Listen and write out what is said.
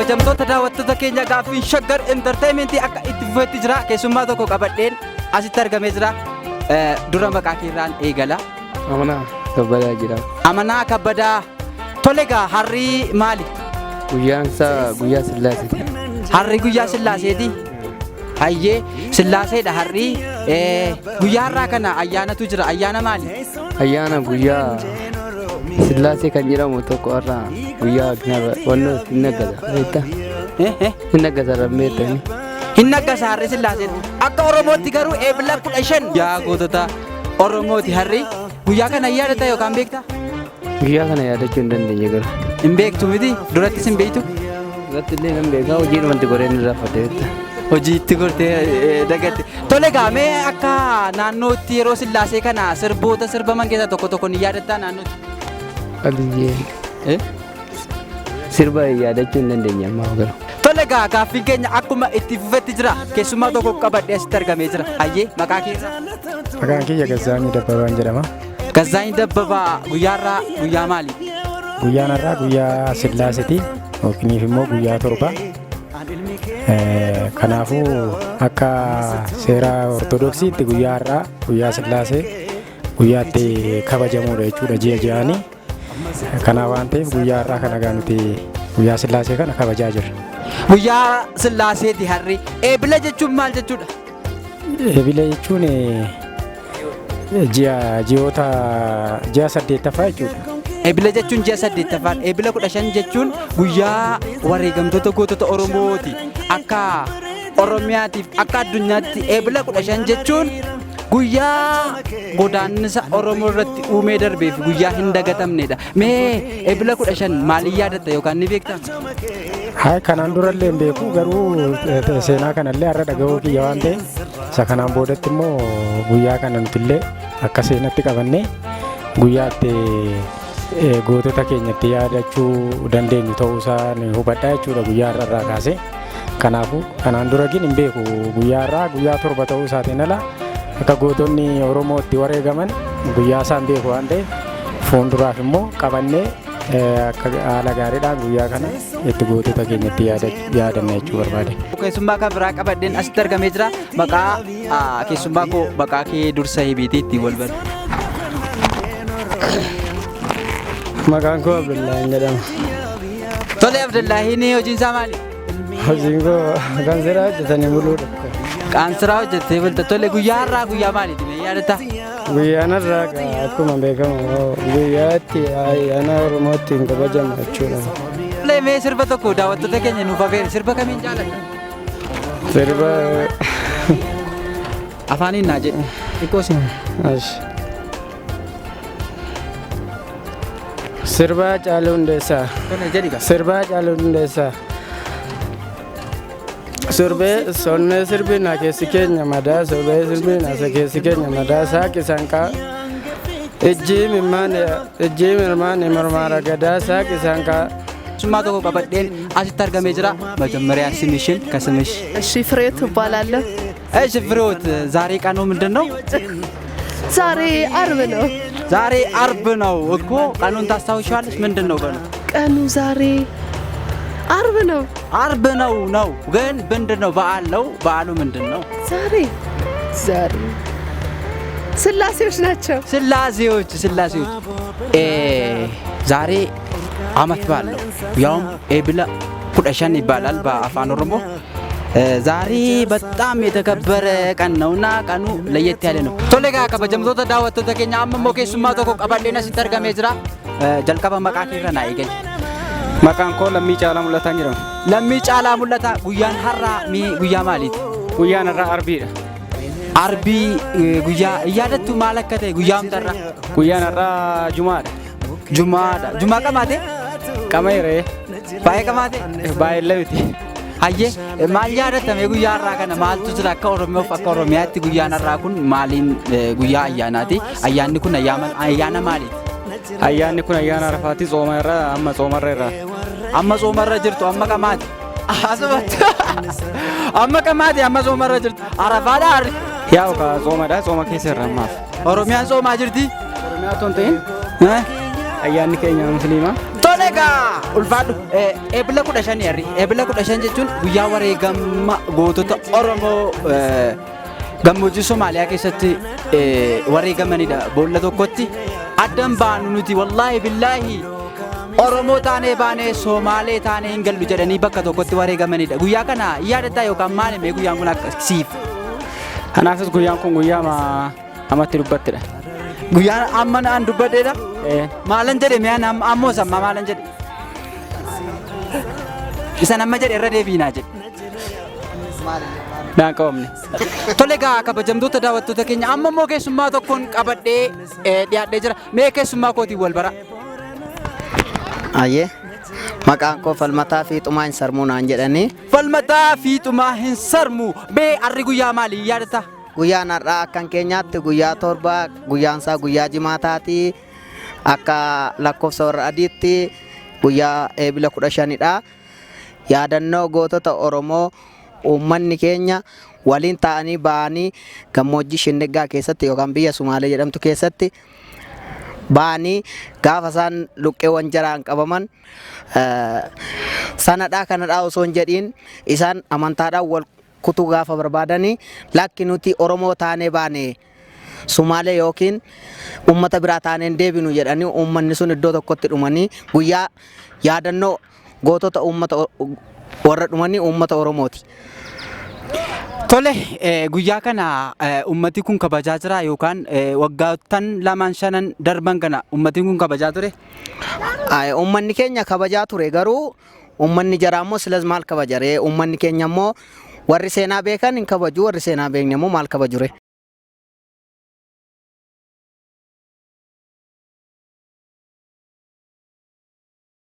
kabajamtoota daawwattoota keenya gaaffii shaggar entertainmentii akka itti fufetti jira. Keessummaa tokko qabadheen asitti argamee jira. Dura maqaa keerraan eegala. Amanaa Kabbadaa jedhama. Amanaa Kabbadaa. Tole egaa harrii maali? Guyyaansaa guyyaa Sillaaseeti. Harrii guyyaa Sillaaseeti. Hayyee Sillaaseedha harrii. Guyyaa har'aa kana ayyaanatu jira. Ayyaana maali? Ayyaana guyyaa Sillaasee kan jedhamu tokko har'a guyyaa wannoo hin naggata. Hin naggata rammeettani. Hin naggasa harri Sillaaseen. Akka Oromootti garuu eebila 15 yaa gootota Oromooti harri. Guyyaa kana yaadata yookaan beekta? Guyyaa kana yaadachuu hin dandeenye garuu. Hin beektu miti? Durattis hin beektu? Duratti illee nan beekaa hojiin wanti goreen irraa fadheetta. Hojiitti gortee dagatte. Tole gaamee akka naannootti yeroo Sillaasee kana sirboota sirbaman keessaa tokko ni yaadataa naannootti? Aliyyee. Sirba yaadachuu hin dandeenye ammaa garuu. Tole egaa gaaffiin keenya akkuma itti fufetti jira. Keessummaa tokko qabadhee asitti argamee jira. Hayyee maqaa keessa? Maqaan kiyya Gazzaanyii Dabbabaan jedhama. Gazzaanyii Dabbabaa guyyaarraa guyyaa maali? Guyyaan har'aa guyyaa Sillaaseeti yookiin immoo guyyaa torba. Kanaafuu akka seera Ortodoksiitti guyyaa har'aa guyyaa Sillaasee guyyaatti kabajamuudha jechuudha ji'a ji'aanii. Kanaaf waan ta'eef guyyaa har'aa kana egaa nuti guyyaa Sillaasee kana kabajaa jirra. Guyyaa Sillaaseeti harri. Eebila jechuun maal jechuudha? Eebila jechuun ji'a 8ffaa jechuudha. Eebila jechuun ji'a 8ffaan. Eebila 15 jechuun guyyaa wareegamtoota gootota Oromooti. Akka Oromiyaatiif akka addunyaatti eebila 15 jechuun guyyaa godaannisa Oromoo irratti uumee darbeef guyyaa hin dagatamnedha. Mee eebila 15 maaliin yaadatta yookaan ni beektaa? Haa kanaan durallee hin beeku garuu seenaa kanallee har'a dhaga'uu kiyya waan ta'eef isa kanaan boodatti immoo guyyaa kana nutillee akka seenatti qabannee guyyaatti gootota keenyatti yaadachuu dandeenyu ta'uusaa ni hubadhaa jechuudha guyyaa har'arraa kaasee. Kanaafuu kanaan dura hin beeku guyyaa har'aa guyyaa torba ta'uu isaatiin ala akka gootonni Oromootti wareegaman guyyaa isaan beeku waan ta'eef fuulduraaf immoo qabannee akka haala gaariidhaan guyyaa kana itti gootota keenyatti yaadanna jechuu barbaade. Keessummaa kan biraa qabadheen asitti argamee jira. Maqaa keessummaa koo maqaa kee dursa hibiitii ittiin wal baru. Maqaan koo Abdullaahi jedhama. Tole Abdullaahiin hojiin isaa maali? Hojiin koo qaansiraa hojjetanii buluudha. Qaansiraa hojjettee bulta. Tole guyyaa har'aa guyyaa maaliiti mee yaadataa? Guyyaan har'aa akkuma beekamu guyyaatti ayyaana Oromootti hin kabajamu jechuudha. Tole mee sirba tokko daawwattoota keenya nuuf affeeri. Sirba kamiin jaalatta? Sirba afaaniin naa jedhu. Xiqqoosi. Sirba Haacaaluu Hundeessaa. Tole jedhi qaba. Sirba Haacaaluu Hundeessaa. Sorbee sonnee sirbi na keessi keenya madaa sorbee sirbi na keessi keenya madaa saaqi sanqaa ejjii mirmaan mormaara gadaa saaqi sanqaa. Keessummaa tokko qabadheen asitti argamee jira. መጀመሪያ ስምሽን ከስምሽ? እሺ ፍሬዎት እባላለሁ። እሺ ፍሬዎት ዛሬ ቀኑ ምንድን ነው? ዛሬ አርብ ነው። ዛሬ አርብ ነው እኮ ቀኑን ታስታውሻለሽ? ምንድን ነው ቀኑ? ቀኑ ዛሬ አርብ ነው። አርብ ነው ግን ምንድን ነው? በዓል ነው። በዓሉ ምንድን ነው? ዛሬ ስላሴዎች ናቸው። ስላሴዎች ዛሬ አመት በዓል ነው። ያውም ኤብላ 15 ይባላል በአፋን ኦሮሞ። ዛሬ በጣም የተከበረ ቀን ነውና ቀኑ ለየት ያለ ነው። ቶሌ ጋ ከበጀምቶታ ዳወቶታ ኬኛ አመሞ ኬሱማ ቶኮ ቀባዴና ሲተርገሜ ጅራ ጀልቀባ መቃ ኬረና ይገኝ Maqaan koo Lammii Caalaa Mul'ataa jedhama. Lammii Caalaa Mul'ataa guyyaan har'aa guyyaa maaliiti? Guyyaan har'aa Arbiidha. Arbii guyyaa yaadattu maal akka ta'e guyyaa hamtarraa? Guyyaan har'aa Jumaadha. Jumaa qamaate? Qameeree. Baay'ee qamaate? Baay'ee lafiti. Hayyee maal yaadattame guyyaa har'aa kana maaltu jira akka Oromoof akka Oromiyaatti guyyaan har'aa kun maaliin guyyaa ayyaanaati? Ayyaanni kun ayyaana maaliiti? Ayyaanni kun ayyaana Arafaati soomarraa amma soomarra irraa. Amma soomarra jirtu amma qamaati. Asumatti amma qamaati amma soomarra jirtu Arafaadha harri. Yaa ka soomadha sooma keessa irra ammaaf. Oromiyaan soomaa jirti? Oromiyaa ton ta'in ayyaanni keenya musliima. Tole Egaa ulfaadhu eebila 15 yarri eebila 15 jechuun guyyaa wareegama gootota Oromoo gammoojjii Somaaliyaa keessatti wareegamanidha. Boolla tokkotti addan baanu nuti wallaahi billaahi Oromoo taanee baanee Somaalee taanee hin gallu jedhanii bakka tokkotti wareegamanidha. Guyyaa kana yaadataa yookaan maal himee guyyaan kun akkasiif? Kanaafis guyyaan kun guyyaa amatti dubbattedha. Guyyaan amma naan dubbadheedha. Maalan jedhe mi'aan ammoo samma maalan jedhe? Isan amma jedhe irra deebiinaa jedhe. Naan qabamne. Tole egaa kabajamtoota daawwattoota keenya amma immoo keessummaa tokkoon qabadhee dhiyaadhee jira. Mee keessummaa kootiin wal bara? Ayyee maqaan koo Falmataa Fiixumaa hin sarmuu naan jedhanii. Falmataa Fiixumaa hin sarmuu. Mee arri guyyaa maalii yaadata? Guyyaan har'aa akkan keenyaatti guyyaa torba guyyaan isaa guyyaa jimaataati. Akka lakkoofsa warra adiitti guyyaa eebila 15dha. Yaadannoo gootota Oromoo uummanni keenya waliin ta'anii ba'anii gammoojjii Shindiggaa keessatti yookaan biyya Sumaalee jedhamtu keessatti ba'anii gaafa isaan luqqeewwan jaraan qabaman sanadhaa kanadhaa osoo hin jedhiin isaan amantaadhaan wal kutuu gaafa barbaadanii lakki nuti Oromoo taanee baane Sumaalee yookiin uummata biraa taaneen deebinu jedhanii uummanni sun iddoo tokkotti dhumanii guyyaa yaadannoo gootota uummata warra dhumanii uummata Oromooti. Tole guyyaa kana ummati kun kabajaa jira yookaan waggaattan 2-5 darban kana ummati kun kabajaa ture? Uummanni keenya kabajaa ture garuu uummanni jaraa immoo silas maal kabajare uummanni keenya immoo warri seenaa beekan hin kabaju warri seenaa beekne immoo maal kabajure.